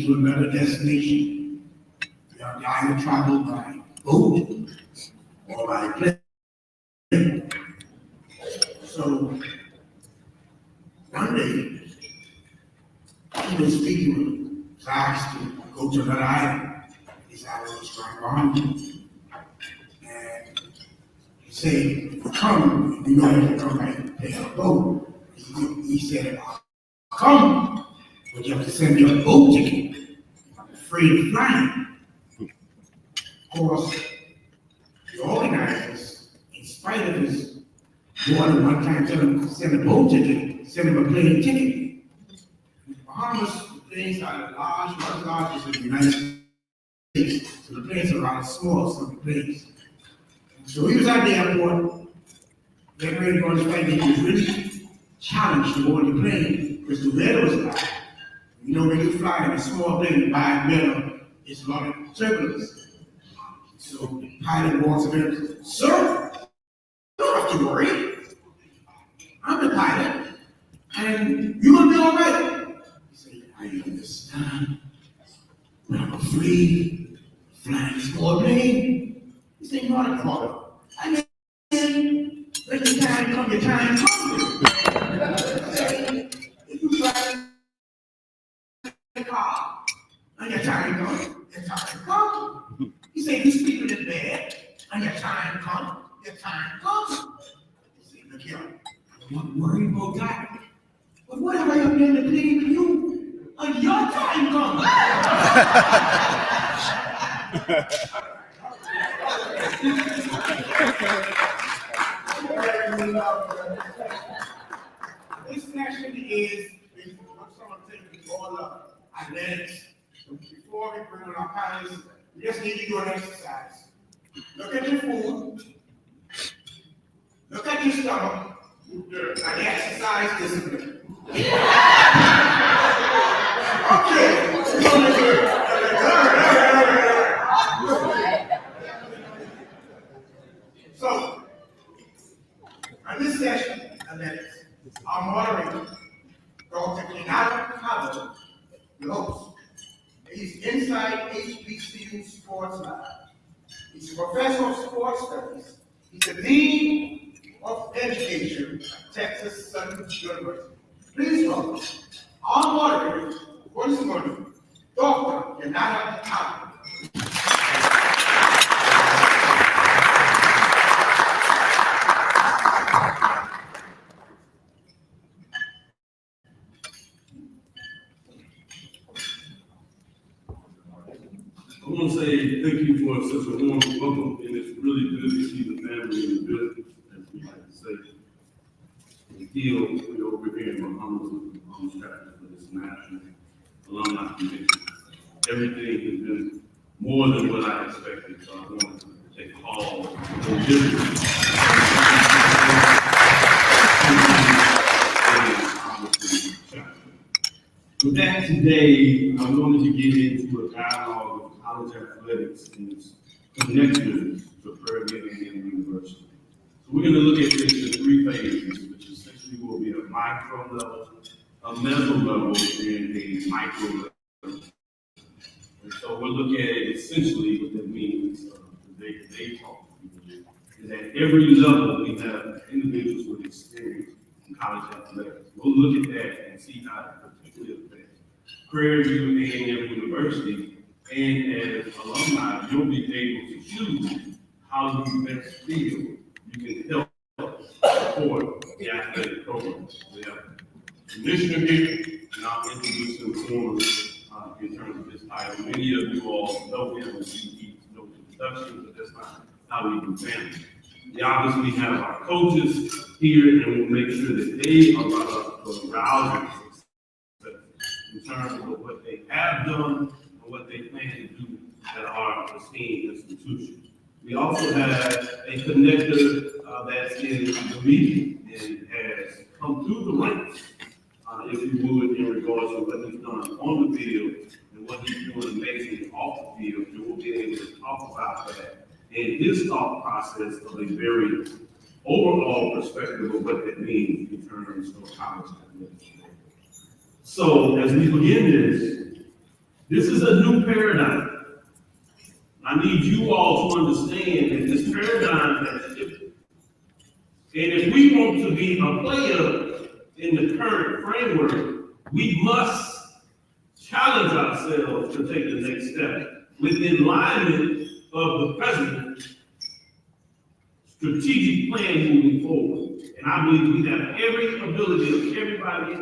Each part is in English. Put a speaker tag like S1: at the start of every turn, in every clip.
S1: to another destination. You have to either travel by boat or by plane. So one day, he was speaking with was asked to go to another island. He said, I was trying to him. And he said, if you come, you know you can come and take a boat. He said, I'll come, but you have to send me a boat ticket. I'm afraid of flying. Of course, the organizers, in spite of his more than one time tell him to send a boat ticket, send him a plane ticket. In the Bahamas, the planes are large, much larger than the United States. So the planes are rather small, some of the planes. So he was at the airport, getting ready to go on his flight, and he was really challenged to board the plane because the weather was bad. You know, when you fly in a small plane, the bad weather is a lot of turbulence. So the pilot walks up and says, Sir, you don't have to worry. I'm the pilot, and you're going to be all right. He said, I understand, but I'm afraid flying small plane. He said, not a problem. I mean, when your time comes, your time comes. If you fly the car, and your time comes, your time comes. He said, you sleeping in bed, and your time comes, your time comes. He said, look here, I'm not worried about that. But what have I up there to play for you? And your time comes. This session is what someone thinks all of Atlantis. So before we bring on our panelists, we just need to do an exercise. Look at your food, look at your stomach, and exercise discipline. Okay. So, on this session, our moderator, Dr. Kenyatta, the host. He's inside HBCU Sports Lab. He's a professor of sports studies. He's the dean of education at Texas Southern University. Please welcome our moderator for this morning, Dr. Kenyatta.
S2: I want to say thank you for such a warm welcome, and it's really good to see the family in the building, as we like to say. And feel we're over here in Bahamas with the Bahamas chapter for this national alumni convention. Everything has been more than what I expected, so I wanted to take all the different. With that, today, I wanted to get into a dialogue of college athletics and its connectors to Prairie Indiana University. So we're going to look at this in three phases, which essentially will be a micro level, a meso level, and a micro level. And so we'll look at it essentially what that means, the day-to-day talk, is at every level we have individuals with experience in college athletics. We'll look at that and see how it particularly affects Prairie View A&M University, and as alumni, you'll be able to choose how you best feel you can help support the athletic program. We have a commissioner here, and I'll introduce him formally in terms of his title. Many of you all know him and he knows introduction, but that's not how we do family. We obviously have our coaches here, and we'll make sure that they are arousing in terms of what they have done and what they plan to do at our esteemed institution. We also have a connector that's in the media and has come through the ranks, if you would, in regards to what he's done on the field and what he's doing amazing off the field. And we'll be able to talk about that and his thought process of a very overall perspective of what that means in terms of college athletics. So as we begin this, This is a new paradigm. I need you all to understand that this paradigm has shifted. And if we want to be a player in the current framework, we must challenge ourselves to take the next step with alignment of the president's strategic plan moving forward. And I believe we have every ability of everybody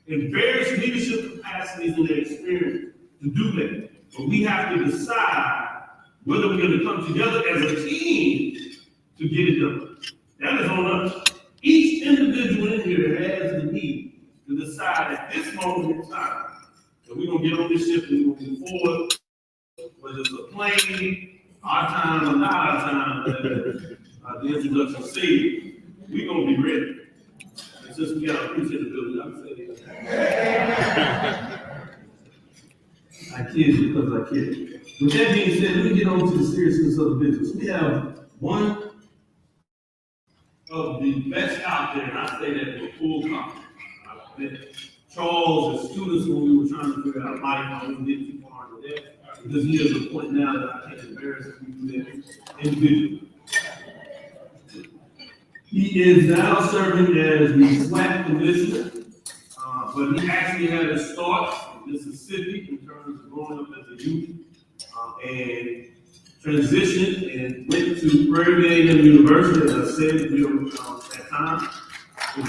S2: in various leadership capacities and their experience to do that. But we have to decide whether we're going to come together as a team to get it done. That is on us. Each individual in here has the need to decide at this moment in time that we're going to get on this ship and we're going to move forward, whether it's a plane, our time or not our time, the introduction said, we're going to be ready. And since we got to appreciate the building, I'm saying I kid because I kid. With that being said, let me get on to the seriousness of the business. We have one of the best out there, and I say that with full confidence. I met Charles and students when we were trying to figure out life. I wouldn't get too far into that because he is a point now that I can't embarrass him to that individual. He is now serving as the SWAT commissioner, but he actually had a start in Mississippi in terms of growing up as a youth and transitioned and went to Prairie View University, as I said, at that time. He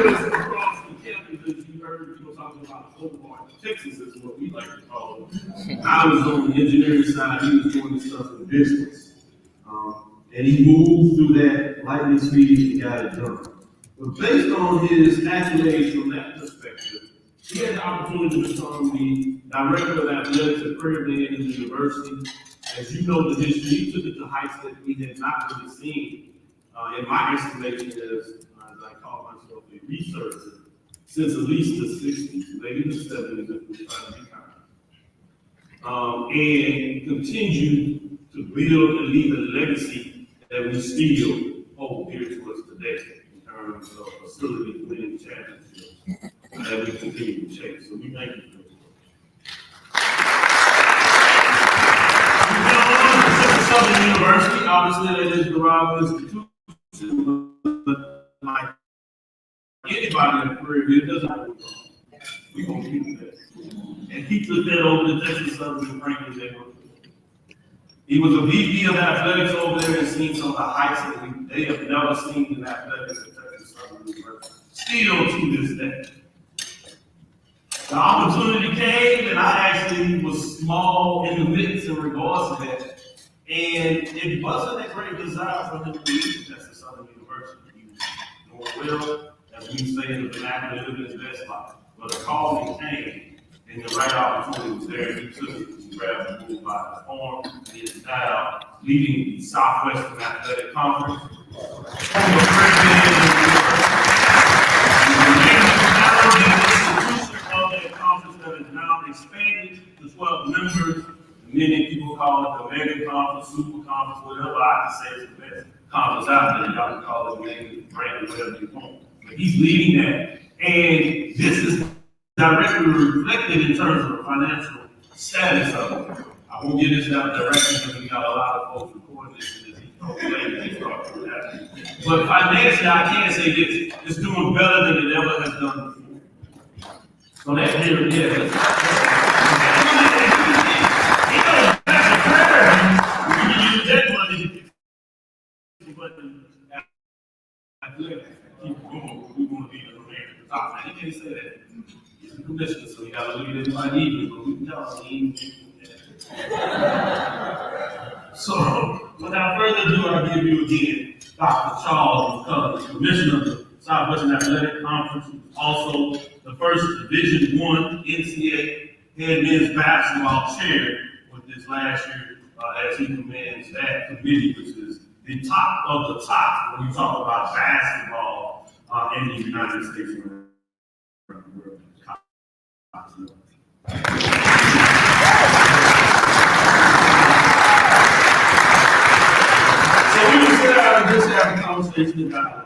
S2: was across the campus, as you heard people talking about Oklahoma, Texas is what we like to call it. I was on the engineering side, he was doing this stuff in business. And he moved through that lightning speed and got it done. But based on his accolades from that perspective, he had the opportunity to become the director of athletics at Prairie View University. As you know the history, he took it to heights that we had not really seen, in my estimation, as I call myself a researcher, since at least the 60s, maybe the 70s, if we're trying to be kind. And continue to build and leave a legacy that we still hold dear to us today in terms of facility winning championships that we continue to chase. So we thank you for this. Southern University, obviously that is the rival institution, but like anybody in Prairie View, it doesn't matter. We're going to keep that. And he took that over to Texas Southern and Franklin. He was a VP of athletics over there and seen some of the heights that they have never seen in athletics at Texas Southern University. Still to this day. The opportunity came, and I actually was small in the mix in regards to that. And it wasn't a great desire for him to leave Texas Southern University. He was doing well, as we say in the vernacular, living his best life. But a calling came, and the right opportunity was there. He took it and grabbed the bull by his arm. He is now leading the Southwestern Athletic Conference. That is now expanded to 12 members. Many people call it the mega conference, super conference, whatever. I can say it's the best conference out there. Y'all can call it name, brand, whatever you want. But he's leading that. And this is directly reflected in terms of the financial status of it. I won't get this out directly because we got a lot of folks recording this. But financially, I can say this, it's doing better than it ever has done before. So that's here, yes. That's a prayer. We can use that money. But keep going. We want to be the American top. Now, he can't say that. He's the commissioner, so you got to look at it by evening, but we can tell him. So, without further ado, I'll give you again Dr. Charles McCullough, Commissioner of the Southwestern Athletic Conference, also the first Division I NCAA head men's basketball chair with this last year as he commands that committee, which is the top of the top when you talk about basketball in the United States of America. So we can sit down and just have a conversation about it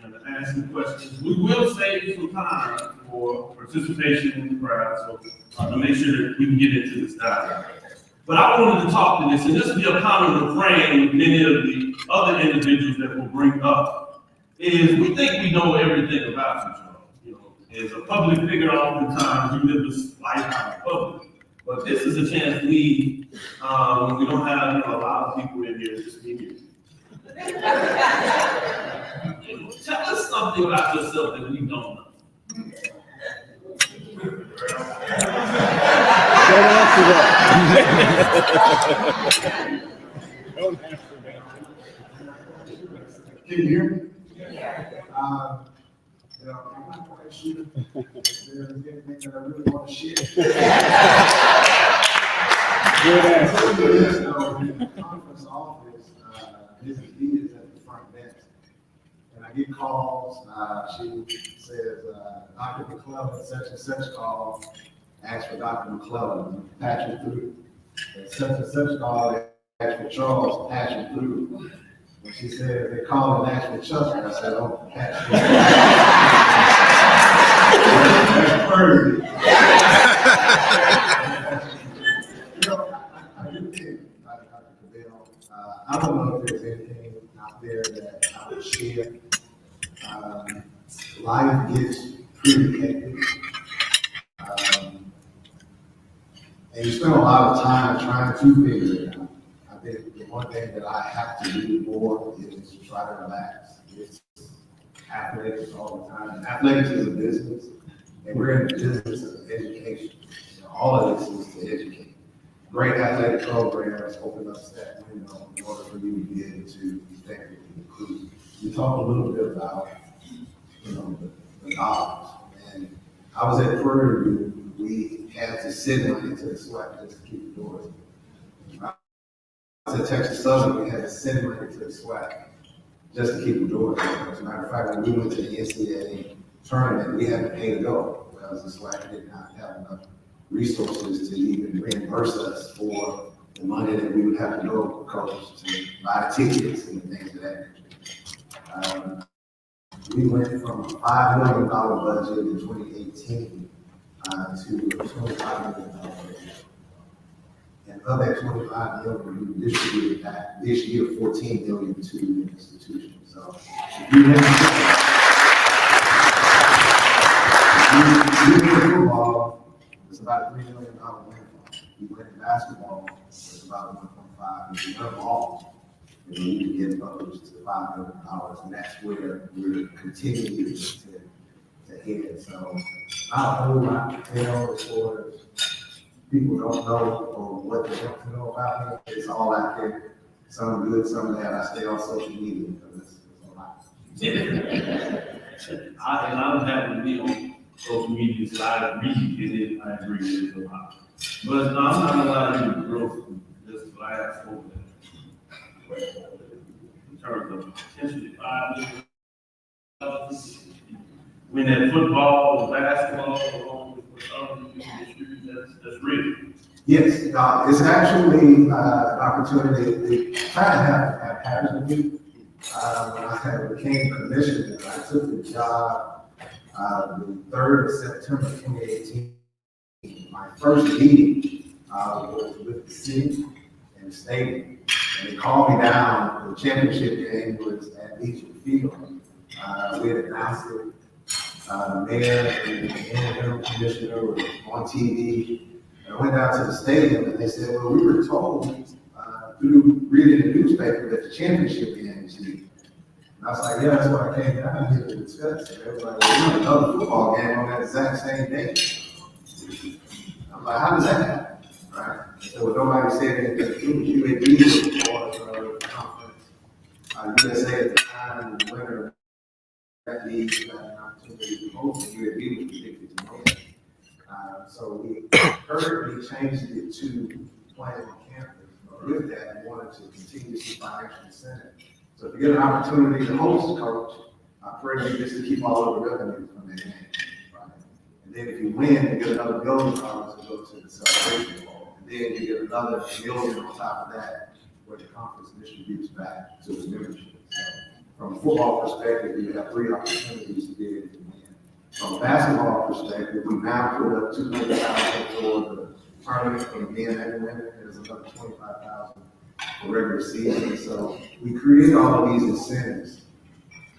S2: and ask some questions. We will save some time for participation in the crowd, so to make sure that we can get into this dialogue. But I wanted to talk to this, and this will be a common refrain with many of the other individuals that we'll bring up, is we think we know everything about each other. You know, as a public figure, oftentimes you live this life out in public. But this is a chance we, when we don't have a lot of people in here to speak here. Tell us something about yourself that we don't know.
S3: Don't answer that. Don't answer that.
S4: Can you hear me? You know, I'm not quite sure if there's anything that I really want to share.
S3: Good answer.
S4: In the conference office, Mrs. B is at the front desk. And I get calls, she says, Dr. McClellan, such and such call, ask for Dr. McClellan, patch you through. And such call, ask for Charles, patch you through. When she said, they called and asked for Chuck, I said, oh, patch you through. That's crazy. You know, I do think, Dr. Cabell, I don't know if there's anything out there that I would share. Life gets pretty hectic. And you spend a lot of time trying to figure it out. I think the one thing that I have to do more is to try to relax. It's athletics all the time. Athletics is a business, and we're in the business of education. You know, all of this is to educate. Great athletic programs open up that window in order for you to be able to effectively recruit. We talked a little bit about, you know, the dollars. And I was at Prairie View, we had to send money to the SWAC just to keep the doors open. I was at Texas Southern, we had to send money to the SWAC just to keep the doors open. As a matter of fact, when we went to the NCAA tournament, we had to pay to go because the SWAC did not have enough resources to even reimburse us for the money that we would have to go coach to buy tickets and things of that nature. We went from a $5 million budget in 2018 to a $25 million budget. And of that $25 million, we distributed back this year $14 million to the institution. So if you win football, it's about a $3 million win. You win basketball, it's about 1.5. If you win them all, and you can get those to $5 million, and that's where we're continuing to head. So I don't know what to tell as far as people don't know or what they want to know about me. It's all out there. Some good, some bad. I stay on social media because it's a lot.
S2: I don't have to be on social media, so I read it, I agree with it a lot. But no, I'm not allowed to grow this last over there. In terms of potentially $5 million, when that football, basketball, along with some that's real.
S4: Yes, it's actually an opportunity. It kind of happened to me when I became commissioner. I took the job the 3rd of September 2018. My first meeting was with the city and the stadium. And they called me down. The championship game was at Legion Field. We had announced it. The mayor and the interim commissioner were on TV. And I went down to the stadium and they said, well, we were told through reading the newspaper that the championship game was here. And I was like, yeah, that's why I came down here to discuss it. They were like, well, we have another football game on that exact same day. I'm like, how does that happen? Right? So nobody said anything. It was UAB was part of the conference. USA at the time, the winner that league got an opportunity to host, and UAB was predicted to win. So we currently changed it to playing on campus. But with that, we wanted to continue to see financial incentive. So if you get an opportunity to host a coach, I pray you just to keep all of the revenue from that game. Right? And then if you win, you get another $1 billion to go to the celebration ball. And then you get another $1 million on top of that, where the conference distributes back to its membership. So from a football perspective, you have 3 opportunities to get into the win. From a basketball perspective, we now put up 200,000 for the tournament for the men and women, and there's another 25,000 for regular season. So we create all of these incentives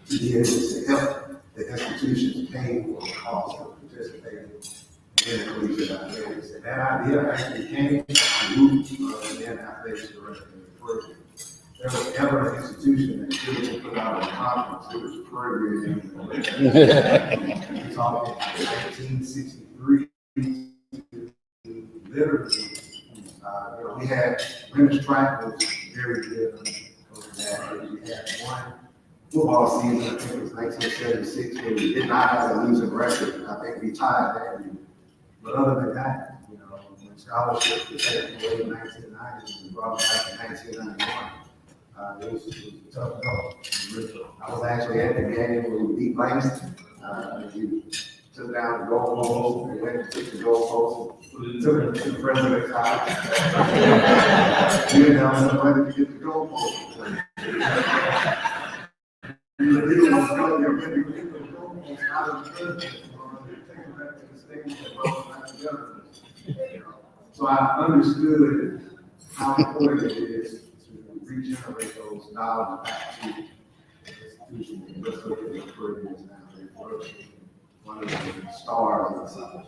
S4: to be able to help the institutions pay for the cost of participating in the collegiate athletics. And that idea actually came from the root of the athletics director in the program. There was ever an institution that should have put out a conference, it was Prairie in the We're talking 1963, literally. We had women's track was very good on that. We had one football season, I think it was 1976, where we did not have a losing record. I think we tied that year. But other than that, when scholarships were taken away in 1990 and brought them back in 1991, it was a tough go. I was actually at the game where we beat Langston. We took down the goalpost and went and took the goalpost and took it to the president's house. We didn't have enough money to get the goalpost. You don't know you're going to get the goalpost out of the president or take it back to the state and vote back together. So I understood how important it is to regenerate those knowledge back to the institution. And let's look at the programs now. They're one of the stars of the South.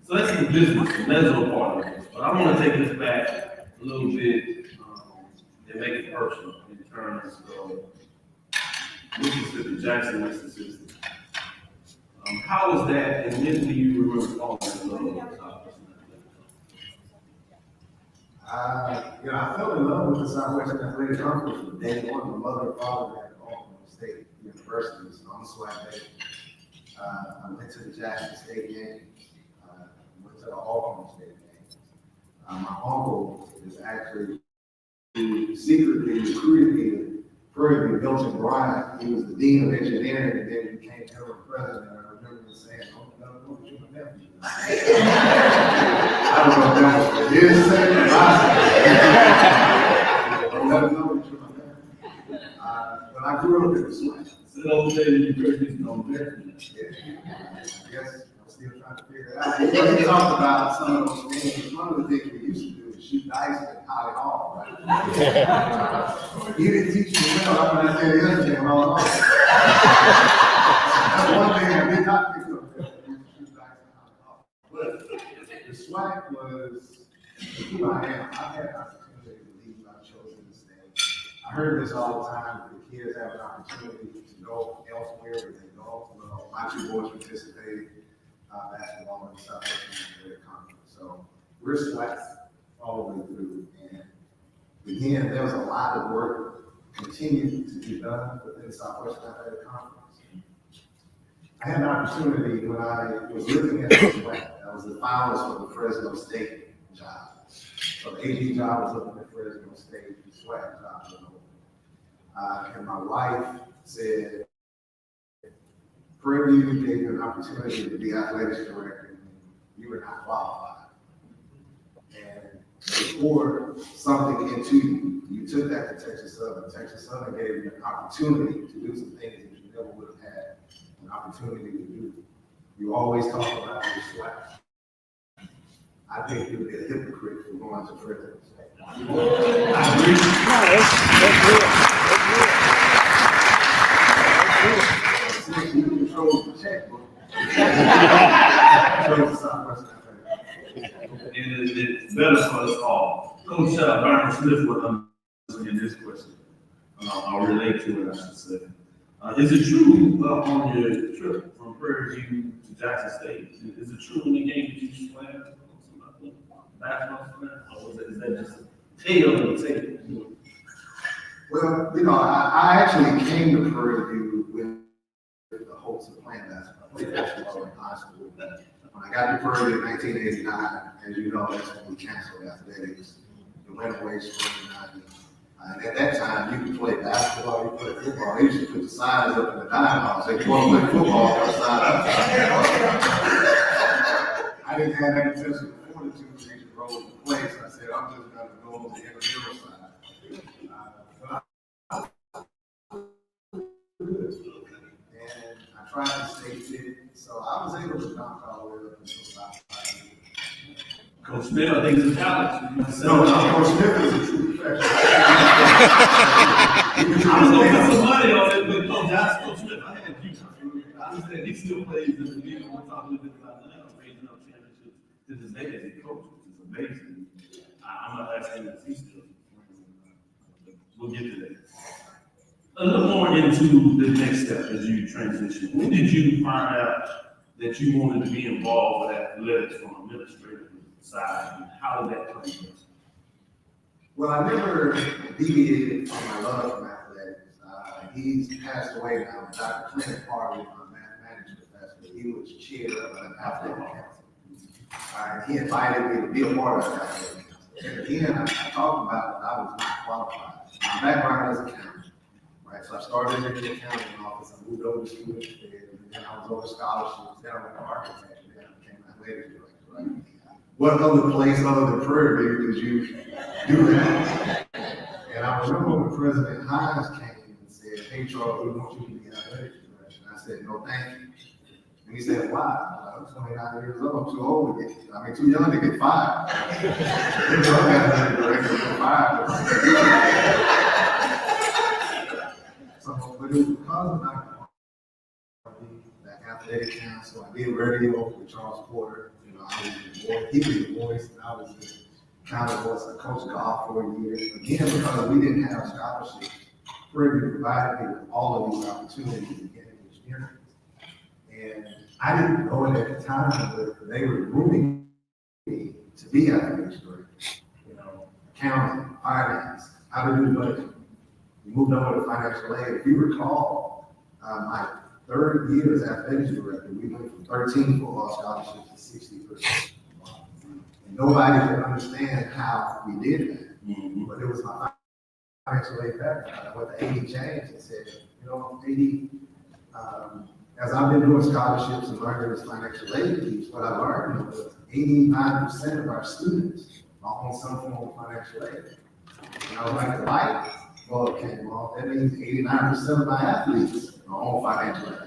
S2: So that's the business, the mental part of it. But I want to take this back a little bit and make it personal in terms of Mississippi, Jackson, Mississippi. How was that, and when do you remember falling in love with Southwestern Athletics?
S4: I fell in love with the Southwestern Athletic Conference from day one. My mother and father had Oklahoma State University, so I'm a SWAC baby. I went to the Jackson State games. Went to the Oklahoma State games. My uncle is actually who secretly recruited me to Prairie, Milton Bryant. He was the dean of engineering, and then he became interim president. And I remember him saying, "Oh, no, what you my nephew?" I don't know if that was his saying or my saying. Don't let him know that you're my nephew. But I grew up in the SWAC.
S2: So those days you heard this on there.
S4: I guess I'm still trying to figure it out. When he talked about some of those things, one of the things we used to do is shoot dice and high off, right? He didn't teach me well. I'm going to tell you yesterday when I was off. That's one thing I did not pick up there. We used to shoot dice and high off. But the SWAC was who I am. I've had the opportunity to lead. I've chosen to stay. I heard this all the time. The kids have an opportunity to go elsewhere where they go. Well, my 2 boys participated basketball in the Southwestern Athletic Conference. So we're SWAC all the way through. And again, there was a lot of work continued to be done within the Southwestern Athletic Conference. I had an opportunity when I was looking at the SWAC. I was the finalist for the Fresno State job. So the AG job was looking at Fresno State, the SWAC job was open. And my wife said, Prairie View gave you an opportunity to be athletics director, and you were not qualified. And they poured something into you. You took that to Texas Southern. Texas Southern gave you an opportunity to do some things that you never would have had an opportunity to do. You always talk about your SWAC. I think you'd be a hypocrite for going to Fresno State. I agree.
S3: That's real.
S4: You control the checkbook.
S2: And it's better for us all. Coach Byron Smith would understand this question. I'll relate to it, I should say. Is it true on your trip from Prairie View to Jackson State? Is it true in the game that you swam? Basketball swam? Or is that just a tale of the tape?
S4: Well, I actually came to Prairie View with the hopes of playing basketball. I played basketball in high school. When I got to Prairie View in 1989, as you know, that's when we canceled athletics. It went away spring 90. And at that time, you could play basketball, you could play football. They used to put the signs up in the dining hall, say, if you want to play football, put a sign up. I didn't have any sense of fortitude to even roll the place. I said, I'm just going to go on the intramural side. tried to stay fit, so I was able to knock all the way up until about 5 years.
S2: Coach Smith, I think it's a challenge.
S4: No, Coach Smith is a true professional.
S2: I was gonna put some money on it, but no, that's Coach Smith. I had you. I understand he still plays in the league. We'll talk a little bit about that. Raising up championships to this day as a coach, which is amazing. I'm not asking if he's still. We'll get to that. A little more into the next step as you transition. When did you find out that you wanted to be involved with athletics from an administrative side, and how did that come about?
S4: Well, I never deviated from my love for athletics. He's passed away now. Dr. Clint Harvey, my mathematics professor, he was chair of an athletic council. He invited me to be a part of that athletic council. And again, I talked about that I was not qualified. My background is accounting, right? So I started in the accounting office. I moved over to student affairs, and then I was over scholarships. Then I went to architecture. Then I became an athletic director, right? What other place other than Prairie View did you do that? And I remember when President Hines came and said, "Hey, Charles, we want you to be athletic director." And I said, "No, thank you." And he said, "Why?" I'm 29 years old. I'm too old to get, too young to get fired. Athletic director for 5. So, but it was because of that athletic council. I did radio with Charles Porter. I was the voice, he was the voice, and I was the counter voice. I coached golf for a year. Again, because we didn't have scholarships, Prairie provided me with all of these opportunities to get experience. And I didn't know it at the time, but they were grooming me to be athletic director. Accounting, finance, how to do budget. We moved on to financial aid. If you recall, my 3rd year as athletics director, we went from 13 football scholarships to 60%. And nobody could understand how we did that. But it was my financial aid background. I went to AD James and said, AD, as I've been doing scholarships and learning this financial aid piece, what I learned was 89% of our students are on some form of financial aid. And I was like, the light bulb came off. That means 89% of my athletes are on financial aid.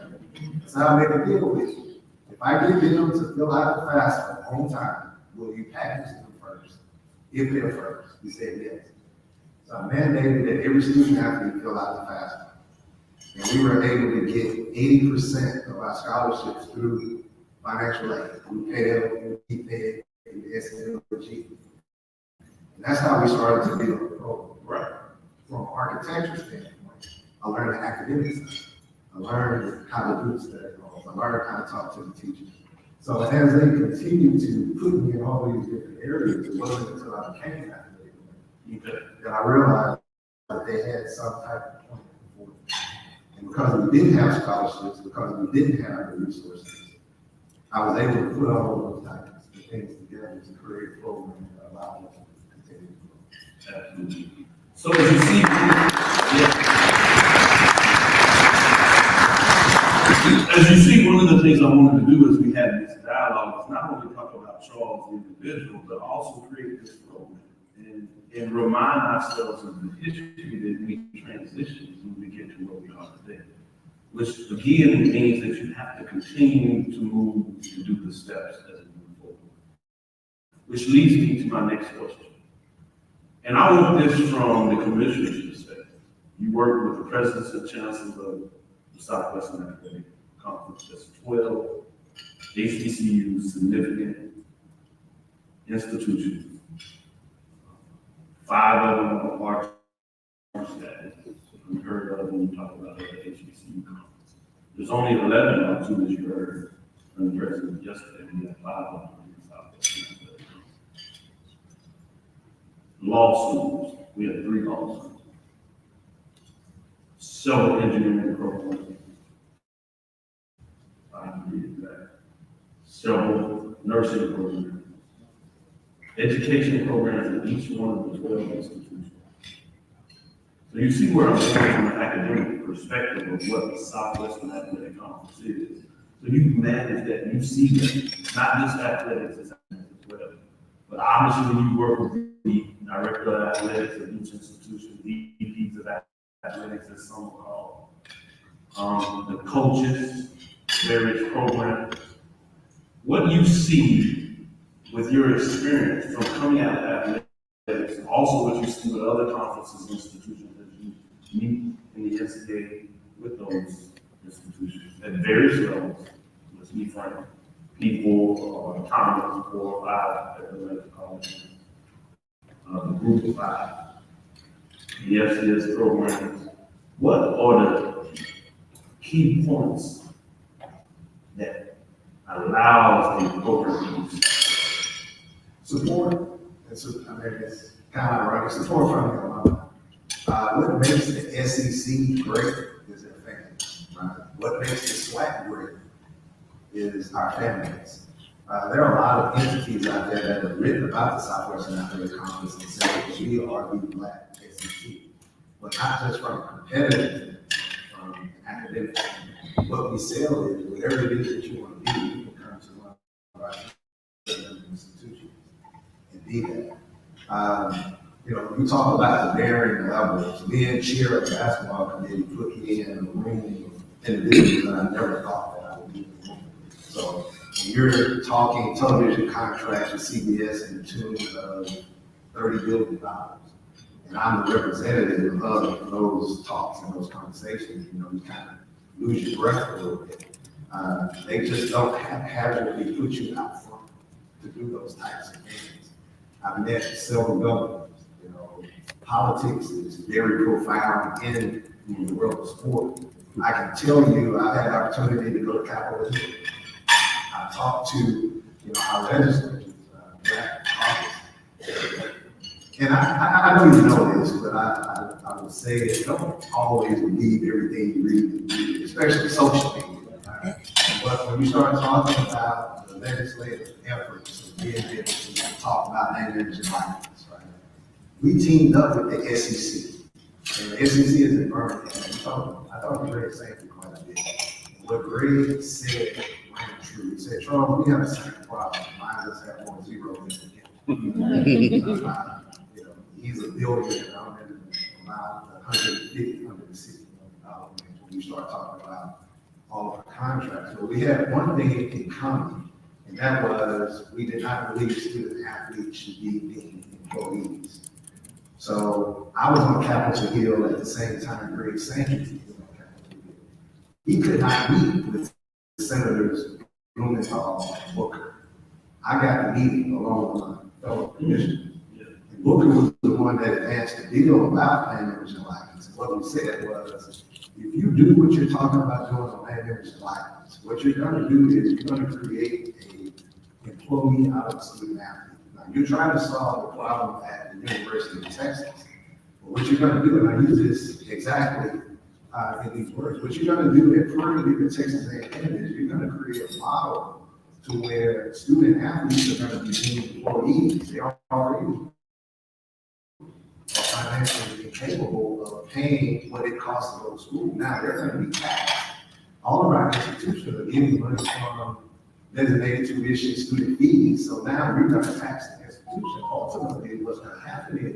S4: So I made a deal with you. If I get them to fill out the FAFSA on time, will you package them first? If they're first. He said yes. So I mandated that every student athlete fill out the FAFSA. And we were able to get 80% of our scholarships through financial aid, through PED, PPED, and SLG. And that's how we started to build the program.
S2: Right.
S4: From an architecture standpoint, I learned the academic side. I learned how to do study halls. I learned how to talk to the teachers. So as they continued to put me in all these different areas, it wasn't until I became an athletic director that I realized that they had some type of point for it. And because we didn't have scholarships, because we didn't have the resources, I was able to put all of those types of things together to create a program that allowed us to continue to grow.
S2: Absolutely. So as you see, as you see, one of the things I wanted to do as we had this dialogue is not only talk about Charles the individual, but also create this program and remind ourselves of the history that we transition when we get to where we are today. Which again means that you have to continue to move to do the steps as we move forward. Which leads me to my next question. And I want this from the commissioner's perspective. You work with the presidents and chancellors of the Southwestern Athletic Conference. That's 12 HBCUs, significant institutions. 5 of them are that we heard of when you talk about the HBCU conference. There's only 11 or 2 that you heard from the president yesterday. We have 5 of them in the Southwestern Athletic Conference. Law schools, we have 3 law schools. Several engineering programs. Several nursing programs. Education programs in each one of the 12 institutions. So you see where I'm going from an academic perspective of what the Southwestern Athletic Conference is. So you manage that, you see that, not just athletics as well, but obviously when you work with the director of athletics at each institution, VPs of athletics as some are called, the coaches, various programs. What do you see with your experience from coming out of athletics, also what you see with other conferences and institutions that you meet in the NCAA with those institutions at various levels, let's be frank, people, Thomas, 4 or 5 at the medical college, the group of 5, the FCS programs. What are the key points that allows the program to
S4: Support, it's kind of ironic, support from the alumni. What makes the SEC great is their fans, right? What makes the SWAC great is our fan base. There are a lot of entities out there that have written about the Southwestern Athletic Conference and said that we are the Black SEC, but not just from a competitive, from academic. What we sell is whatever it is that you want to be, you can come to one of our institutions and be that. We talk about the varying levels. Me and Cheer at the basketball committee put me in a room of individuals that I never thought that I would be in the room. So when you're talking television contracts with CBS in the tune of $30 billion, and I'm the representative of those talks and those conversations, you kind of lose your breath a little bit. They just don't haphazardly put you out front to do those types of things. I've met several governors. Politics is very profound in the world of sport. I can tell you, I had the opportunity to go to Capitol Hill. I talked to, our legislators, Black caucus. And I know you know this, but I would say it, don't always believe everything you read, especially social media. Right? But when you start talking about the legislative efforts of being able to talk about name, image, and likeness, right? We teamed up with the SEC, and the SEC is in Birmingham. I thought Greg said it quite a bit. And what Greg said rang true. He said, Charles, we have the same problem. Mine does have more zeros than him. He's a billionaire. I'm in about $150, $160 million when you start talking about all of our contracts. But we had one thing in common, and that was we did not believe student athletes should be deemed employees. So I was on Capitol Hill at the same time Greg Sankey was on Capitol Hill. He could not meet with Senators Blumenthal and Booker. I got the meeting along with my fellow commissioners. And Booker was the one that advanced the deal about name, image, and likeness. And what we said was, if you do what you're talking about doing on name, image, and likeness, what you're going to do is you're going to create an employee out of a student athlete. You're trying to solve the problem at the University of Texas. But what you're going to do, and I use this exactly in these words, what you're going to do at Purdue and Texas A&M is you're going to create a model to where student athletes are going to be deemed employees. They are already financially incapable of paying what it costs to go to school. Now they're going to be taxed. All of our institutions are getting money from designated tuition student fees. So now we're going to tax the institution. Ultimately, what's going to happen is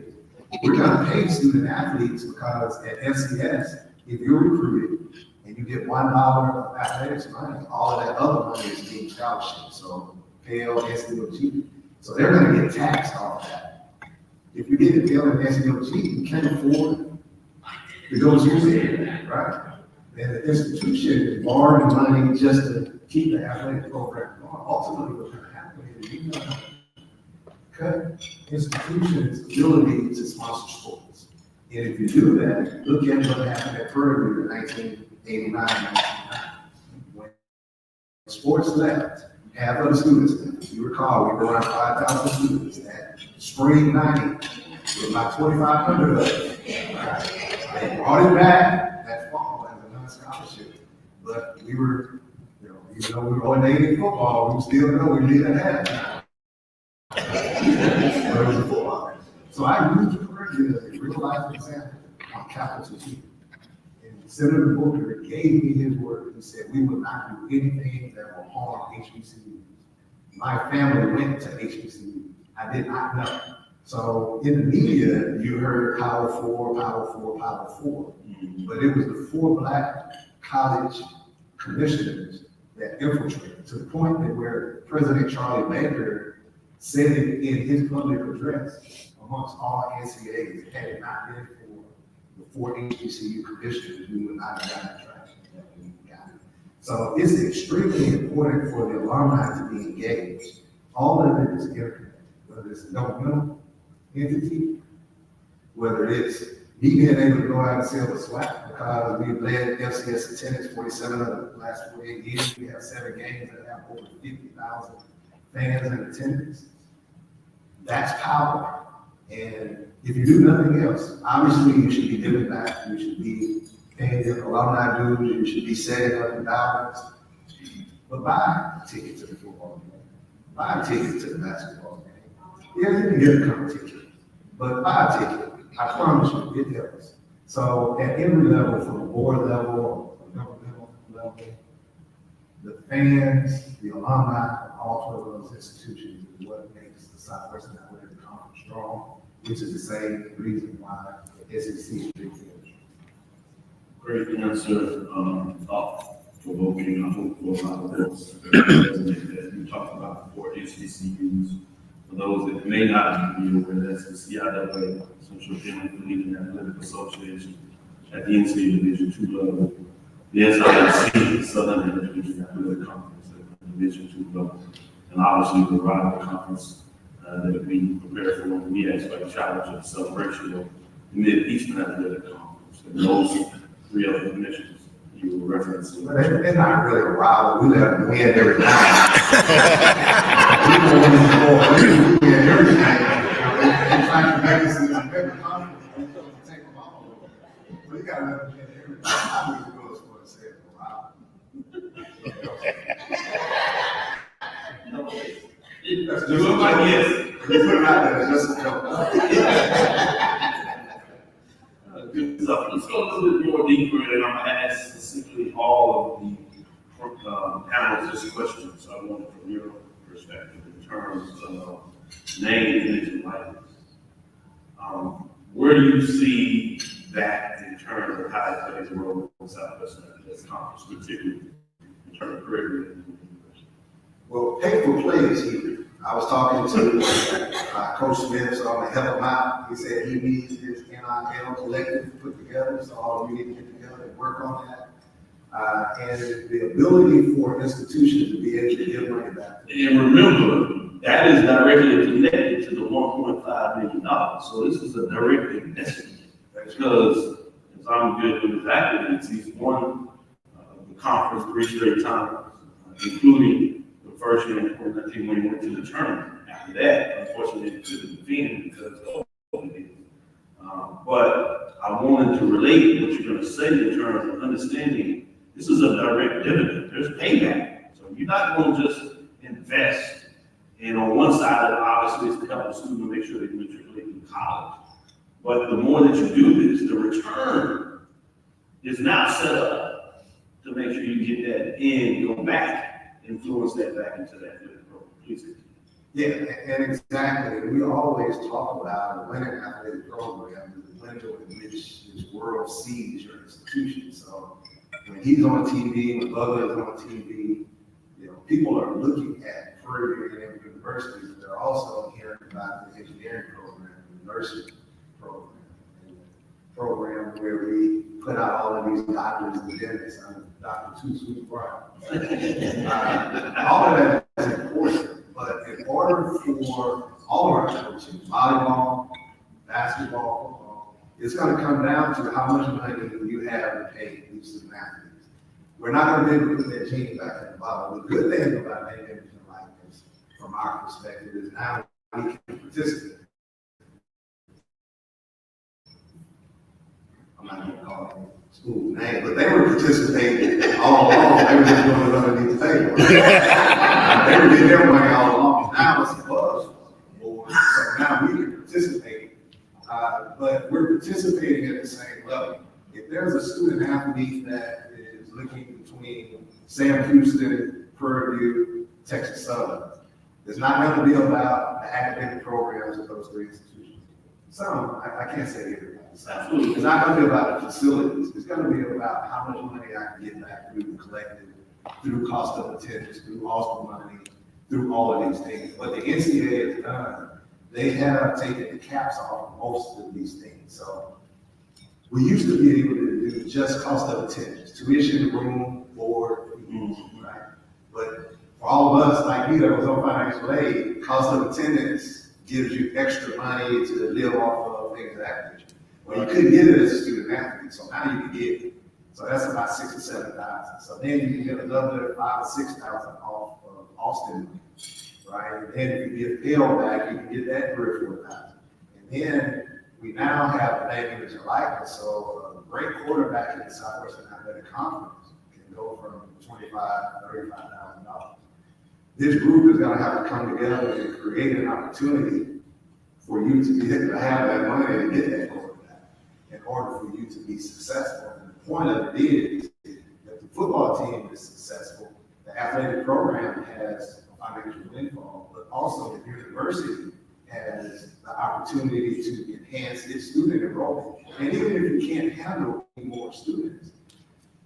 S4: we're going to pay student athletes because at FCS, if you're recruited and you get $1 of athletics money, all of that other money is deemed scholarship. So Pell, SDOG. So they're going to get taxed off that. If you get a Pell and SDOG, you can't afford to go to school, right? And the institution is borrowing money just to keep the athletic program going. Ultimately, what's going to happen is you're going to cut institutions' ability to sponsor sports. And if you do that, look at what happened at Purdue in 1989, 1990. When sports left, half of the students left. If you recall, we were around 5,000 students. That spring 90, there was about 2,500 of them. They brought it back that fall as a non-scholarship. But we were, even though we were ordained in football, we still know we need a half. But it was a football. So I used Purdue as a real life example on Capitol Hill. And Senator Booker gave me his word. He said, we will not do anything that will harm HBCUs. My family went to HBCUs. I did not know. So in the media, you heard Power 4, Power 4, Power 4. But it was the 4 Black college commissioners that infiltrated to the point that where President Charlie Baker said it in his public address amongst all NCAs, had it not been for the 4 HBCU commissioners, we would not have gotten the traction that we got. So it's extremely important for the alumni to be engaged. All of it is interconnected, whether it's a governmental entity, whether it's me being able to go out and sell the swag, because we've led FCS attendance 47 of the last 48 years. We have 7 games that have over 50,000 fans in attendance. That's power. And if you do nothing else, obviously you should be giving back. You should be paying your alumni dues. You should be setting up endowments. But buy a ticket to the football game. Buy a ticket to the basketball game. Yeah, you can get a couple tickets, but buy a ticket. I promise you, it helps. So at every level, from the board level, or governmental level, the fans, the alumni, all 12 of those institutions is what makes the Southwestern Athletic Conference strong, which is the same reason why the SEC is big deal.
S2: Great answer, thought-provoking. I hope for a lot of those that you talked about before, HBCUs. For those that may not be aware, that's the CIAA, Central Collegiate Athletic Association, at the NCAA Division II level. The SIAC, Southern Intercollegiate Athletic Conference, at the Division II level. And obviously the rival conference that we prepare for when we actually challenge the celebration of the Mid-Eastern Athletic Conference. And those 3 other commissions you were referencing.
S4: But they're not really a rival. We let them win every time. We win every time. In fact, the Vegas is a better conference. We don't take them all. So you gotta let them win every time. I wouldn't go as far as saying a rival. That's just a joke.
S2: Yes.
S4: You put it out there, it's just a joke.
S2: Good stuff. Let's go a little bit more deeper, and I'm going to ask specifically all of the panelists this question. So I want it from your perspective in terms of name, image, and likeness. Where do you see that in terms of how it plays a role in Southwestern Athletic Conference, particularly in terms of career?
S4: Well, pay for play is huge. I was talking to Coach Smith, so I'm gonna help him out. He said he needs his NIL collective put together, so all of you need to get together and work on that. And the ability for institutions to be able to give money back.
S2: And remember, that is directly connected to the $1.5 million. So this is a direct investment. Because if I'm good with his activities, he's won the conference 3 straight times, including the first year in 2019 when he went to the tournament. After that, unfortunately, he couldn't defend because of COVID. But I wanted to relate what you're going to say in terms of understanding this is a direct dividend. There's payback. So you're not going to just invest. And on one side, obviously, it's to help the student make sure they matriculate in college. But the more that you do this, the return is now set up to make sure you get that in, go back, influence that back into that program. Please.
S4: Yeah, and exactly. We always talk about a winning athletic program, the window in which this world sees your institution. So when he's on TV, when Bubba is on TV, you know, people are looking at Prairie and universities, and they're also hearing about the engineering program, the nursing program, and the program where we put out all of these doctors and dentists. I'm Dr. Too Sweet Brian. All of that is important. But in order for all of our coaching, volleyball, basketball, football, it's going to come down to how much money you have to pay each student athletes. We're not going to be able to put that genie back in the bottle. The good thing about name, image, and likeness, from our perspective, is now we can participate. I'm not going to call it school name, but they were participating all along. They were just doing it underneath the table. They were getting their money all along. Now it's above board, so now we can participate. But we're participating at the same level. If there's a student athlete that is looking between Sam Houston, Prairie View, Texas Southern, it's not going to be about the academic programs of those 3 institutions. Some, I can't say everybody.
S2: Absolutely.
S4: It's not going to be about the facilities. It's going to be about how much money I can get back through the collective through cost of attendance, through Oscar money, through all of these things. What the NCAA has done, they have taken the caps off most of these things. So we used to be able to do just cost of attendance, tuition, room, board, right? But for all of us like you that was on financial aid, cost of attendance gives you extra money to live off of, things of that nature. Well, you couldn't get it as a student athlete, so now you can get it. So that's about 6,000 or 7,000. So then you can get another 5,000 or 6,000 off of Austin money, right? And then if you get Pell back, you can get that 3,000 or 4,000. And then we now have the name, image, and likeness. So a great quarterback in the Southwestern Athletic Conference can go from $25,000 to $35,000. This group is going to have to come together and create an opportunity for you to be able to have that money to get that quarterback in order for you to be successful. And the point of it is that the football team is successful, the athletic program has a financial windfall, but also the university has the opportunity to enhance its student enrollment. And even if you can't handle more students,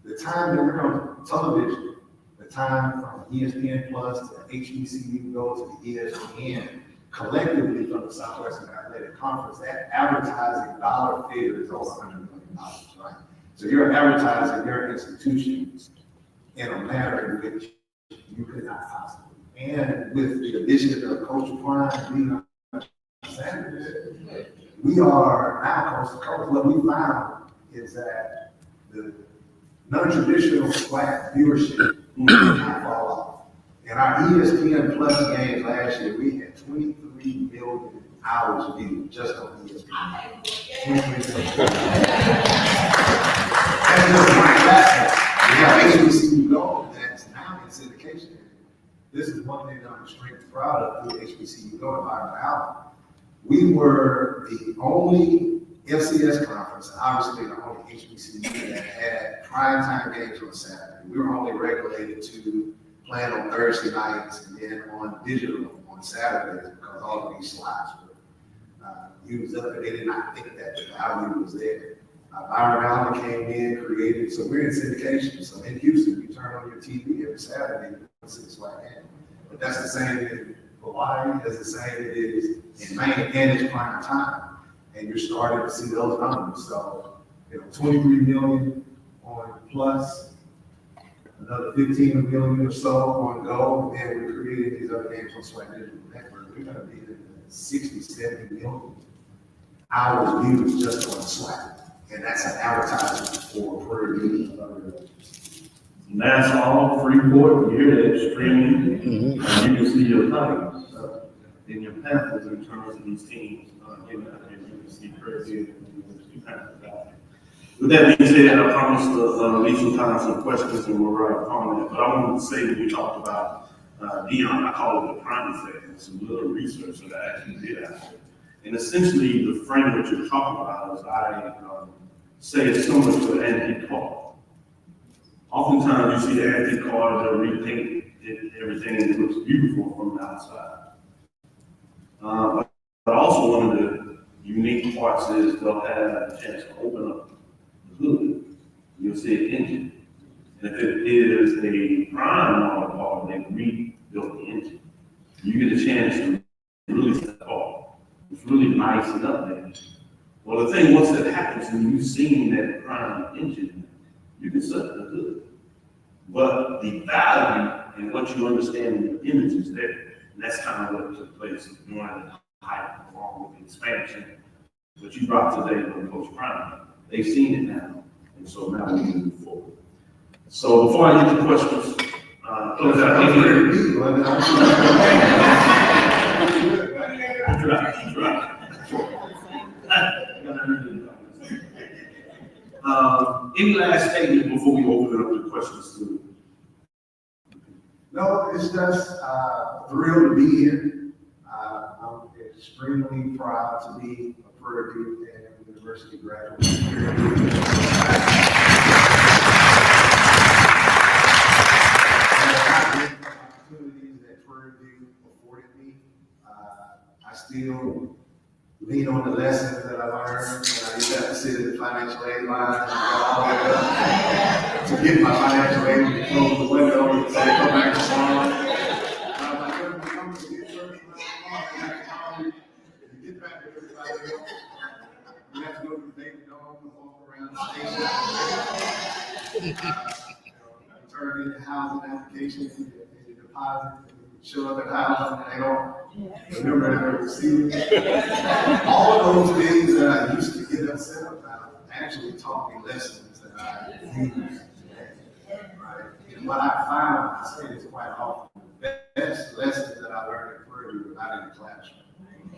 S4: the time that we're on television, the time from ESPN Plus to HBCU Go to the ESPN, collectively from the Southwestern Athletic Conference, that advertising dollar figure is over $100 million, right? So you're advertising your institutions in a manner in which you could not possibly. And with the addition of Coach Prime being Sanders, we are now coast to coast. What we found is that the non-traditional black viewership did not fall off. In our ESPN Plus games last year, we had 23 million hours viewed just on ESPN. 23 million. And just like that, we have HBCU Go that's now in syndication. This is one thing that I'm extremely proud of through HBCU Go and Byron Allen. We were the only FCS conference, and obviously the only HBCU that had primetime games on Saturday. We were only regulated to playing on Thursday nights and then on digital on Saturdays because all of these slots were used up, and they did not think that the value was there. Byron Allen came in, created, so we're in syndication. So in Houston, you turn on your TV every Saturday, you see this white hand. But that's the same in Hawaii, that's the same it is in Maine, and it's prime time. And you're starting to see those numbers. So, 23 million on Plus, another 15 million or so on Go, and then we're creating these other games on Sweat Digital Network. We're going to be in 60, 70 million hours viewed just on Sweat. And that's an advertisement for Prairie View.
S2: Nassau, Freeport, you hear that streaming, and you can see your Tigers in your Panthers in terms of these teams. You can see Prairie View and University Panthers. With that being said, I promised to leave some time for questions and we'll write upon that. But I wanted to say when we talked about Dion, I call it the prime effect, and some little research that I actually did after. And essentially, the framework you're talking about is I say it's similar to an antique car. Oftentimes, you see the antique cars that repaint everything and it looks beautiful from the outside. But also, one of the unique parts is they'll have a chance to open up the hood. You'll see an engine. And if it is a prime model car, they rebuilt the engine. You get a chance to really see the car. It's really nice and up there. Well, the thing, once that happens, and you've seen that prime engine, you can set the hood. But the value and what you understand in the image is there. And that's kind of what took place during the hype along with the expansion. What you brought today from Coach Prime, they've seen it now. And so now we move forward. So before I get to questions, close out. Any last statement before we open it up to questions too?
S4: No, it's just thrilled to be here. I'm extremely proud to be a Prairie View and University graduate. Opportunities that Prairie View afforded me. I still lean on the lessons that I learned. And I used to have to sit in the financial aid line and go all the way up to get my financial aid to close the window and say, go back to salon. I'm like, when we come to get first, you get back to everybody else. You have to go to the baby dog and walk around the station. Turn in the housing application and you deposit, show up at house and they don't remember ever received. All of those things that I used to get upset about actually taught me lessons that I use today. Right? And what I found, I say this quite often, the best lessons that I learned in Purdue were not in the classroom.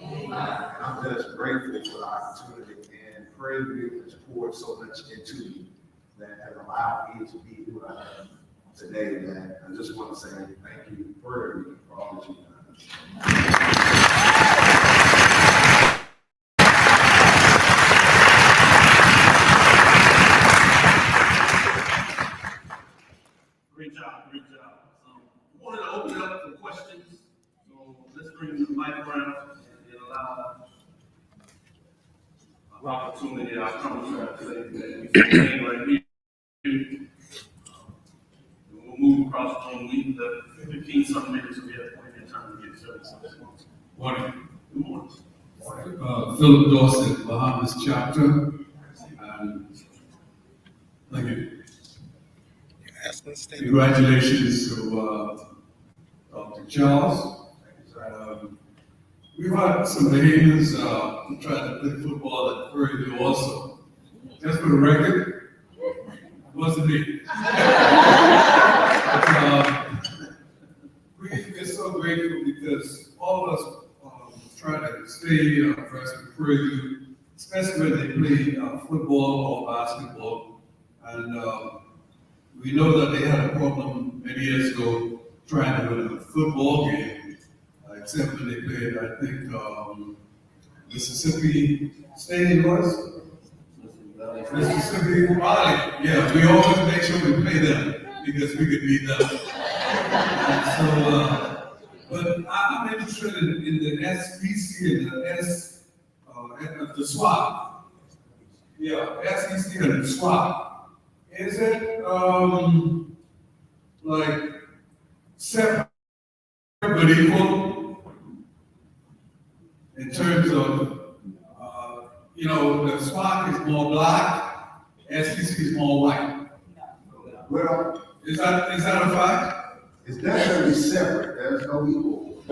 S4: And I'm just grateful for the opportunity, and Purdue has poured so much into me that has allowed me to be who I am today, that I just want to say thank you, Purdue, for all that you've done.
S2: Great job, great job. We wanted to open it up for questions, so let's bring the mic around and allow an opportunity. I promise you that we stand right here. We'll move across the room. We the 15-some minutes we have plenty of time to get started.
S5: Morning.
S2: Good morning.
S5: Philip Dawson, Bahamas chapter. Thank you. Congratulations to Dr. Charles. We've had some behaviors who tried to play football at Purdue also. Just for the record, it wasn't me. We're so grateful because all of us try to stay abreast with Purdue, especially when they play football or basketball. And we know that they had a problem many years ago trying to win a football game, except when they played, I think, Mississippi State was? Mississippi Valley. Yeah, we always make sure we play them because we could beat them. And so, but I'm interested in the SEC and the SWAT. Yeah, SEC and the SWAT. Is it like separate but equal in terms of, the SWAT is more black, SEC is more white?
S4: Well,
S5: Is that a fact?
S4: it's definitely separate. There's no equal.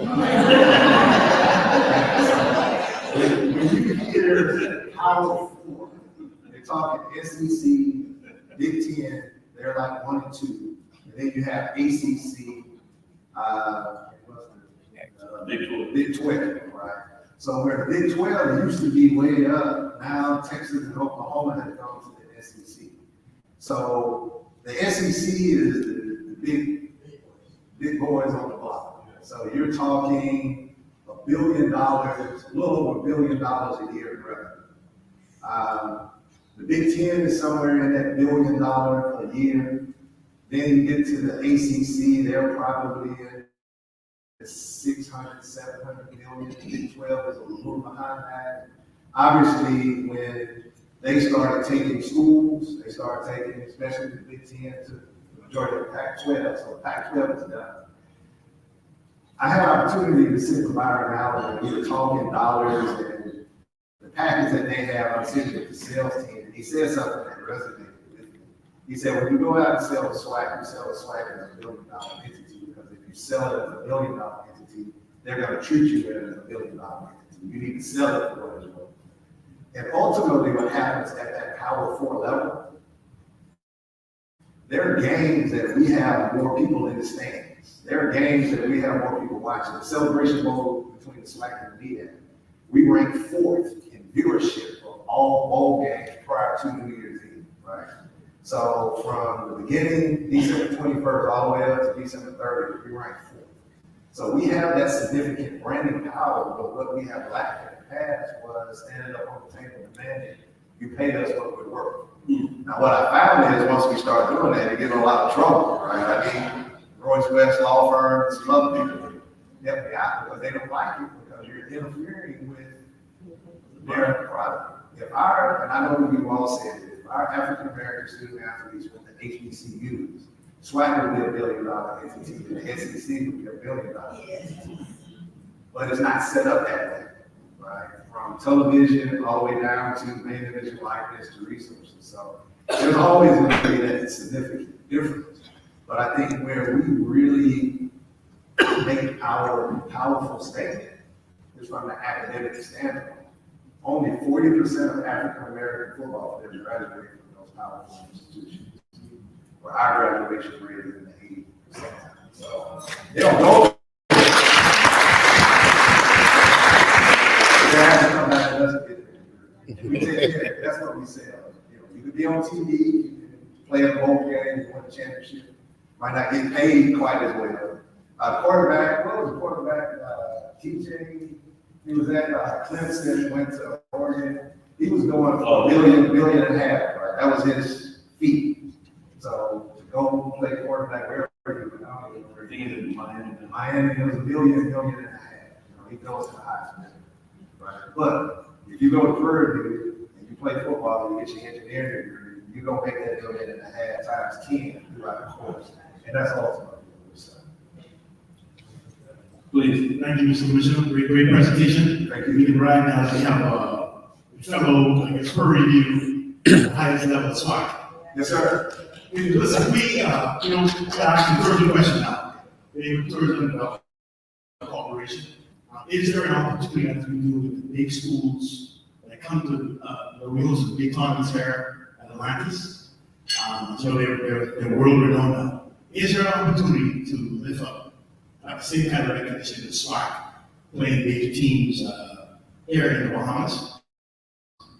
S4: When you hear Power 4, they're talking SEC, Big Ten, they're like 1 and 2. And then you have ACC, Big 12, right? So where the Big 12 used to be way up, now Texas and Oklahoma have gone to the SEC. So the SEC is the big boys on the block. So you're talking $1 billion, a little over $1 billion a year in revenue. The Big Ten is somewhere in that $1 billion a year. Then you get to the ACC, they're probably in 600, 700 million. The Big 12 is a little behind that. Obviously, when they started taking schools, they started taking, especially the Big Ten, to the majority of the Pac-12. So the Pac-12 is done. I had an opportunity to sit with Byron Allen, and we were talking dollars and the package that they have. I'm sitting with the sales team, and he said something that resonated with me. He said, when you go out and sell a swag, you sell a swag as a $1 billion entity, because if you sell it as a $1 billion entity, they're going to treat you as a $1 billion entity. You need to sell it for what it's worth. And ultimately, what happens at that Power 4 level, there are games that we have more people in the stands. There are games that we have more people watching. The Celebration Bowl between the SWAC and the NAA, we ranked 4th in viewership of all bowl games prior to New Year's Eve, right? So from the beginning, December 21st, all the way up to December 30th, we ranked 4th. So we have that significant branding power, but what we have lacked in the past was standing up on the table and demanding, you paid us what we're worth. Now, what I found is once we start doing that, you get in a lot of trouble, right? I mean, Royce West Law Firm and some other people help me out because they don't like it, because you're interfering with They're private. If our, and I know you all said it, if our African American student athletes went to HBCUs, swag would be $1 billion entity, and the SEC would be $1 billion. But it's not set up that way, right? From television all the way down to main division likeness to resources. So there's always going to be that significant difference. But I think where we really make our powerful statement is from the academic standpoint. Only 40% of African American football players graduate from those powerful institutions, where our graduation rate is in the 80%. So they don't go. They have to come back to us and get there. We take care. That's what we say. You know, you could be on TV, you can play a bowl game, you win a championship, might not get paid quite as well. Quarterback, what was the quarterback? TJ. He was at Clemson, went to Oregon. He was going for $1.5 billion, right? That was his fee. So to go play quarterback wherever he went out, Miami, it was $1.5 billion. You know, he goes to the high school, right? But if you go to Purdue and you play football and you get your engineering degree, you're gonna make that $1.5 billion times 10 throughout the course, and that's ultimately what we're saying.
S6: Please. Thank you, Mr. Commissioner. Great presentation.
S4: Thank you.
S6: We can right now, we have a fellow, I guess, per review, highest level SWAT.
S4: Yes, sir.
S6: Listen, we, I encourage a question now. The tourism corporation. Is there an opportunity as we do with the big schools that come to, we host a big conference fair at Atlantis? So they're world renowned now. Is there an opportunity to lift up the same kind of recognition as SWAC, playing major teams here in the Bahamas,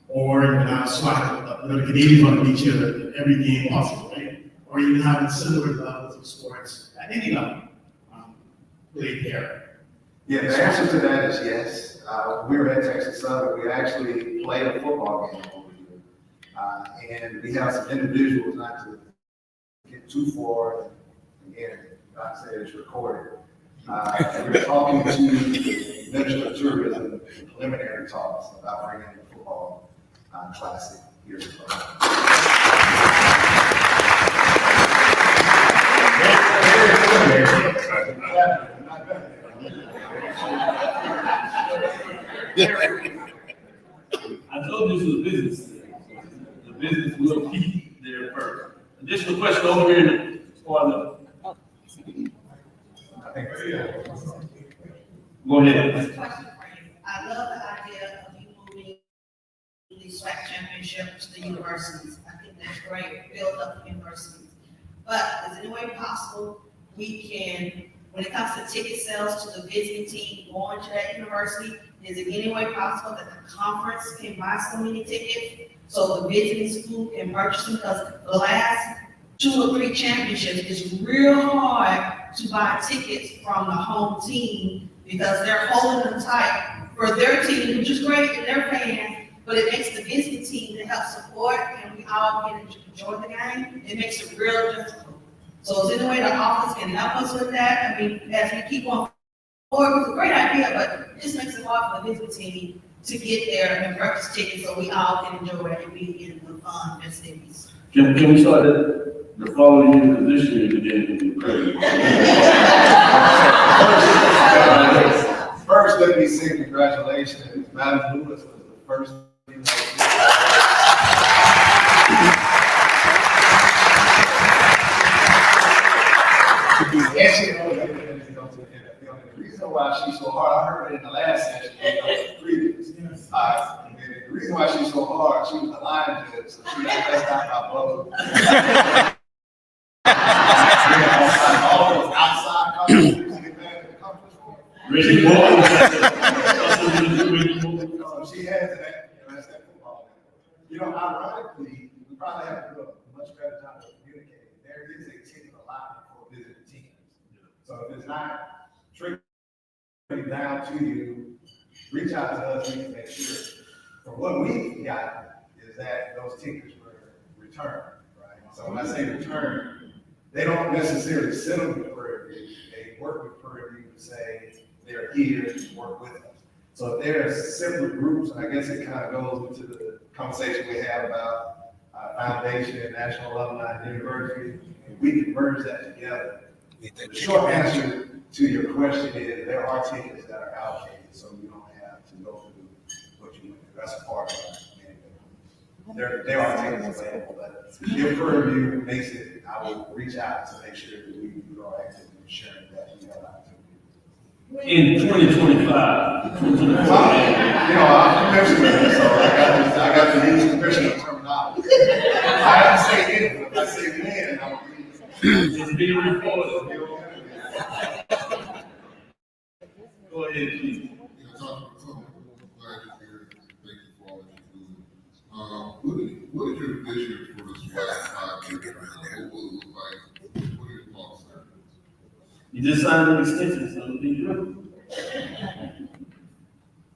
S6: or even SWAC, the Canadians want to beat you at every game possible, right? Or even having similar levels of sports at any level played here.
S4: Yeah, the answer to that is yes. We were at Texas Southern. We actually played a football game over here. And we have some individuals, not to get too far, and again, like I said, it's recorded. We're talking to the Minister of Tourism, preliminary talks about bringing the football classic here to
S2: I told you this was business. The business will keep there first. Additional question over here in the corner. Go ahead.
S7: I love the idea of you moving the SWAC championship to the universities. I think that's great, build up the universities. But is it any way possible we can, when it comes to ticket sales to the visiting team going to that university, is it any way possible that the conference can buy so many tickets so the visiting school can purchase them? Because the last 2 or 3 championships, it's real hard to buy tickets from the home team because they're holding them tight for their team, which is great and their fans, but it makes the visiting team to help support and we all can enjoy the game. It makes it real difficult. So is there any way the office can help us with that? I mean, as we keep on forward, it's a great idea, but it just makes it hard for the visiting team to get there and purchase tickets so we all can enjoy it and be in the fun festivities.
S2: Can we start the following year, because this year the game will be crazy.
S4: First, let me say congratulations. Madam Lewis was the first. The reason why she's so hard, I heard it in the last session, the previous. The reason why she's so hard, she was the line judge, so she got messed out by both. All those outside companies to get back to the conference room.
S2: Reggie
S4: So she has that, that's that football. Ironically, we probably have to do a much better job of communicating. There is a ticket allotment for visiting teams. So if it's not trickling down to you, reach out to us, we can make sure. From what we got is that those tickets were returned, right? So when I say return, they don't necessarily send them to Prairie View. They work with Prairie View to say they're here to work with us. So if there are separate groups, I guess it kind of goes into the conversation we have about foundation and national alumni and university, and we can merge that together. The short answer to your question is there are tickets that are allocated, so you don't have to go through what you went through. That's a part of it. There are tickets available, but if purview makes it, I will reach out to make sure that we be proactive in ensuring that we have opportunities.
S2: In 2025.
S4: I'm commissioner, so I got to use commissioner terminology. I have to say it, if I say when, I will be.
S2: It's being reported. Go ahead, please.
S8: Glad you're here. Thank you for all that you're doing. What is your vision for the SWAC 5 years? What will it look like? What are your thoughts there?
S2: You just signed an extension, so it'll be good.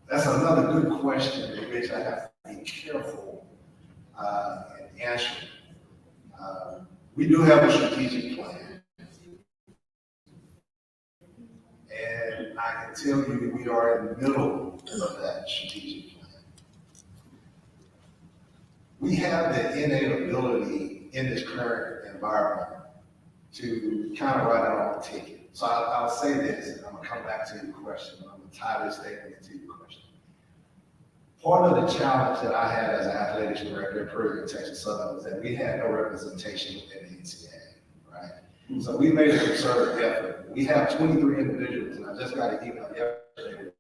S4: That's another good question, in which I have to be careful in answering. We do have a strategic plan. And I can tell you we are in the middle of that strategic plan. We have the innate ability in this current environment to kind of write our own ticket. So I'll say this, and I'm gonna come back to your question, and I'm gonna tie this statement into your question. Part of the challenge that I had as an athletics director at Peruvian Texas Southern was that we had no representation within the NCAA, right? So we made a concerted effort. We have 23 individuals, and I just got an email yesterday,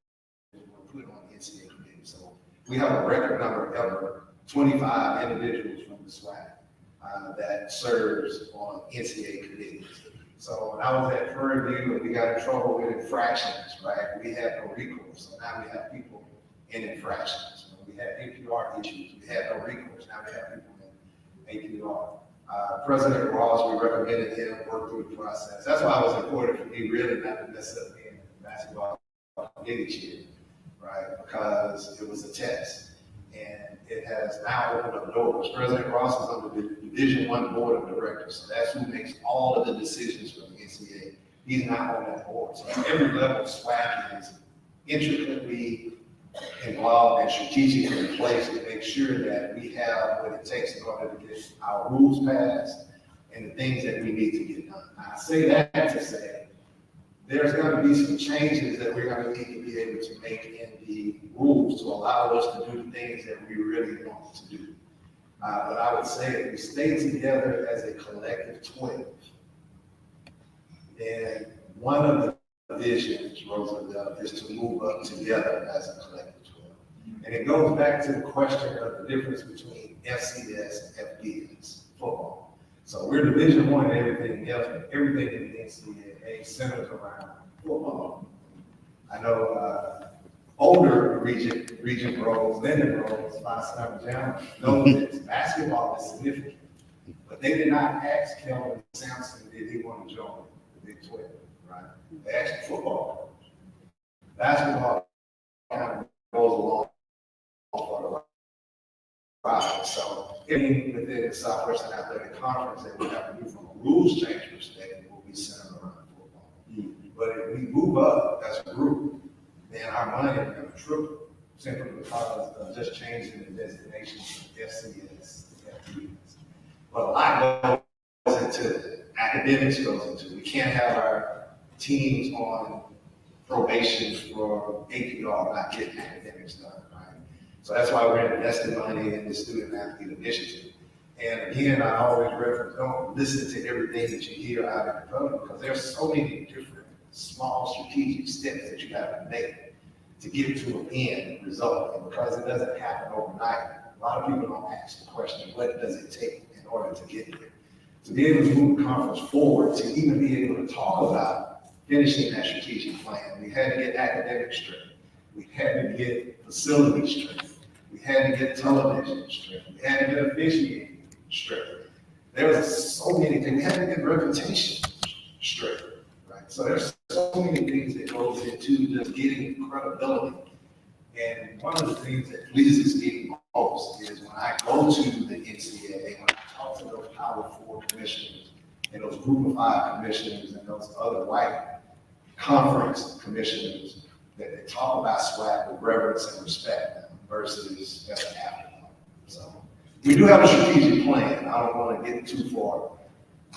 S4: we're put on the NCAA committee. So we have a record number ever, 25 individuals from the SWAC that serves on NCAA committees. So when I was at Purdue and we got in trouble with infractions, right, we had no recourse. So now we have people in infractions. When we had APR issues, we had no recourse. Now we have people in APR. President Ross, we recommended him work through the process. That's why it was important for me really not to mess up being a basketball committee chair, right, because it was a test. And it has now opened up doors. President Ross is on the Division I Board of Directors, so that's who makes all of the decisions for the NCAA. He's not on that board. So at every level, SWAC is intricately involved and strategically placed to make sure that we have what it takes in order to get our rules passed and the things that we need to get done. I say that to say there's going to be some changes that we're going to need to be able to make in the rules to allow us to do the things that we really want to do. But I would say if we stay together as a collective 12, then one of the visions, Roosevelt, is to move up together as a collective 12. And it goes back to the question of the difference between FCS and FBS football. So we're Division I and everything else, but everything in the NCAA centers around football. I know older region bros, Linden bros, Five-Star Jam, know that basketball is significant. But they did not ask Kelvin Sampson, did he want to join the Big 12, right? They asked football. Basketball kind of goes along for the ride. So anything within the Southwestern Athletic Conference that we have to do from a rules change perspective will be centered around football. But if we move up as a group, then our money is going to triple simply because of just changing the designation from FCS to FBS. But a lot goes into academics goes into. We can't have our teams on probation for APR not getting academics done, right? So that's why we're investing money in the student athlete initiative. And again, I always reference, don't listen to everything that you hear out in the public because there's so many different small strategic steps that you have to make to get to an end result. And because it doesn't happen overnight, a lot of people don't ask the question, what does it take in order to get there? To be able to move the conference forward, to even be able to talk about finishing that strategic plan, we had to get academics straight. We had to get facilities straight. We had to get television straight. We had to get officiating straight. There was so many things. We had to get reputation straight, right? So there's so many things that goes into just getting credibility. And one of the things that pleases me most is when I go to the NCAA, when I talk to those Power 4 commissioners and those Group of 5 commissioners and those other white conference commissioners, that they talk about SWAC with reverence and respect versus as an afterthought. So we do have a strategic plan. I don't want to get too far,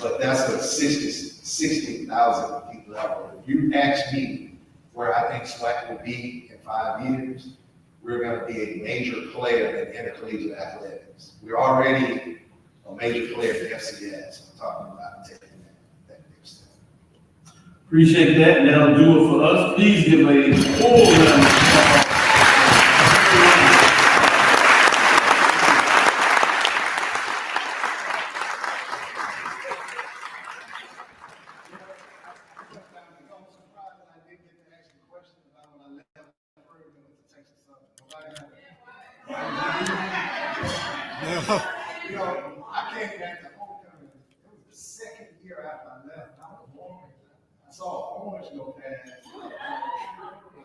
S4: but that's a 60,000 feet level. If you ask me where I think SWAC will be in 5 years, we're going to be a major player in intercollegiate athletics. We're already a major player in FCS. I'm talking about taking that next step.
S2: Appreciate that. That'll do it for us. Please give a full round of applause.
S4: You know, I came back to homecoming. It was the second year after I left. I was born. I saw orange go past. I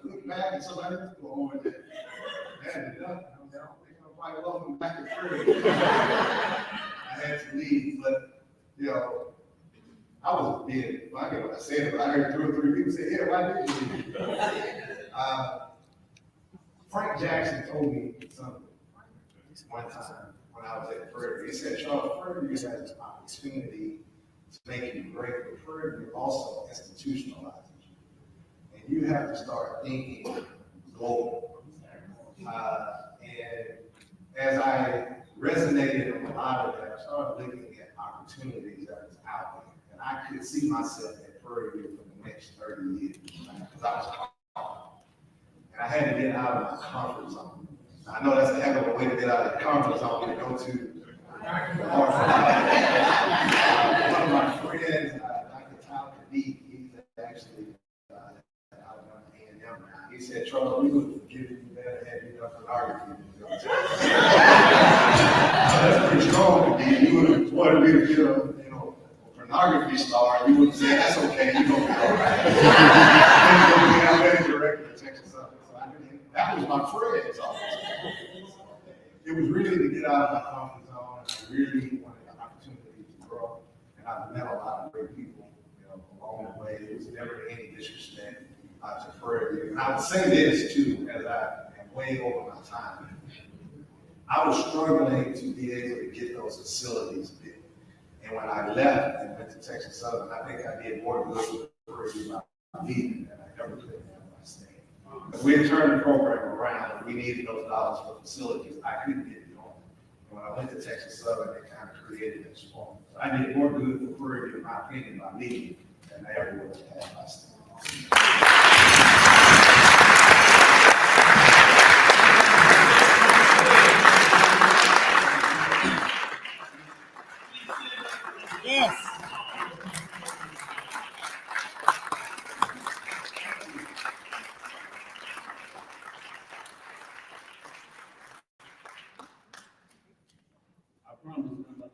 S4: looked back and somebody else go orange. That had it done. I don't think I'm quite welcome back to Fred. I had to leave, but you know, I was being, I get what I said, but I heard 2 or 3 people say, "Yeah, why did you leave?" Frank Jackson told me something one time when I was at Prairie. He said, "Charles, Prairie has an opportunity to make you great, but Prairie also institutionalizes you. And you have to start thinking global." And as I resonated on a lot of that, I started looking at opportunities that was out there. And I could see myself at Prairie for the next 30 years because I was caught. And I had to get out of my comfort zone. I know that's a heck of a way to get out of the comfort zone to go to one of my friends, Dr. Tyler D, he's actually out of A&M now. He said, "Charles, we would have given you better had you done pornography." That's pretty strong to me. You would have wanted me to get a pornography star, and you would have said, "That's okay, you're going to be all right." I'm ready to direct the Texas Southern. That was my friends. It was really to get out of my comfort zone. I really wanted the opportunity to grow, and I've met a lot of great people, along the way. It was never any disrespect to Prairie. And I would say this too, as I am way over my time. I was struggling to be able to get those facilities built. And when I left and went to Texas Southern, I think I did more good with Prairie by leaving than I ever could have by staying. We had turned the program around. We needed those dollars for facilities. I couldn't get it on. And when I went to Texas Southern, it kind of created a storm. So I did more good for Prairie, in my opinion, by leaving than I ever would have had by staying.
S3: Yes.
S2: I promise I'm not